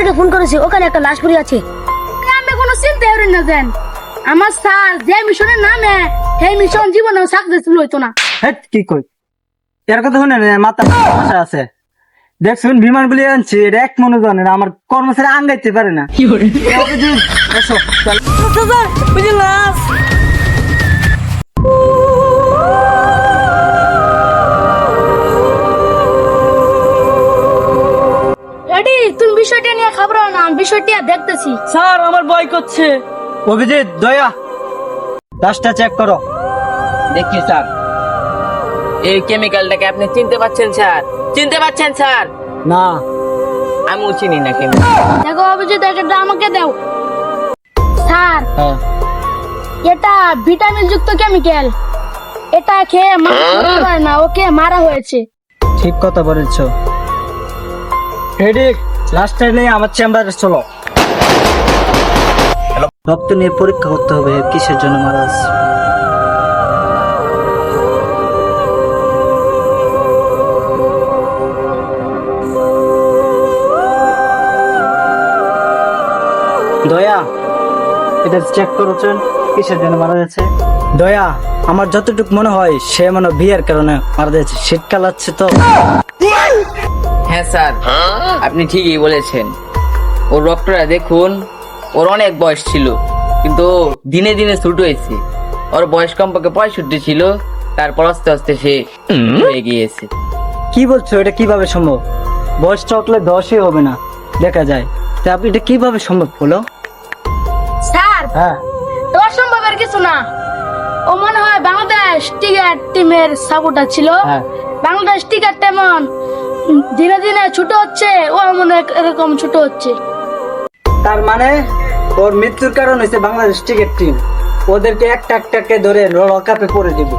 থেকে ফোন করেছি, ওখানে একটা লাশ পড়ে আছে। আমি কোনো চিন্তা করি না দেন, আমার স্যার যে মিশনের নামে সেই মিশন জীবনে সাকসেসফুল হইতো না। হেট কি কই এর কথা শুনে মাথা সমস্যা আছে। দেখছুন বিমান গুলি আনছি এটা এক মনে জানে না, আমার কর্মচারী আঙ্গাইতে পারে না। এসো, চল। রেডি, তুমি বিষয়টা নিয়ে খাবরাও না, আমি বিষয়টা দেখতেছি। স্যার আমার ভয় করছে। অভিজিৎ, দয়া, লাশটা চেক করো। দেখি স্যার, এই কেমিক্যালটাকে আপনি চিনতে পারছেন স্যার? চিনতে পারছেন স্যার? না। আমিও চিনি না কেমিক্যাল। দেখো অভিজিৎ, এটা আমাকে দাও। স্যার, হ্যাঁ। এটা ভিটামিন যুক্ত কেমিক্যাল, এটা খেয়ে মানুষ মরতে পারে না, ওকে মারা হয়েছে। ঠিক কথা বলেছ। হেডিক, লাস্টটা নিয়ে আমার চেম্বারে চলো। রক্ত নিয়ে পরীক্ষা করতে হবে কিসের জন্য মারা আছে। দয়া, এটা চেক করেছেন কিসের জন্য মারা যাচ্ছে? দয়া, আমার যতটুকু মনে হয় সে মনে বিয়ের কারণে মারা যাচ্ছে। শীতকাল আছে তো। হ্যাঁ স্যার, আপনি ঠিকই বলেছেন। ওর রক্তটা দেখুন, ওর অনেক বয়স ছিল কিন্তু দিনে দিনে ছোট হয়েছে। ওর বয়স কমপক্ষে 65 ছিল, তারপর আস্তে আস্তে সে হয়ে গিয়েছে। কি বলছো? এটা কিভাবে সম্ভব? বয়সটা উঠলে 10ই হবে না দেখা যায়। তা আপনি এটা কিভাবে সম্ভব হলো? স্যার, হ্যাঁ, তোমার সম্ভবের কিছু না। ও মনে হয় বাংলাদেশ ক্রিকেট টিমের সাপোর্টার ছিল। হ্যাঁ। বাংলাদেশ ক্রিকেট তেমন দিনে দিনে ছোট হচ্ছে, ও মনে হয় এরকম ছোট হচ্ছে। তার মানে ওর মৃত্যুর কারণ হচ্ছে বাংলাদেশ ক্রিকেট টিম। ওদেরকে একটা একটাকে ধরে ওয়ার্ল্ড কাপে পরে দিব।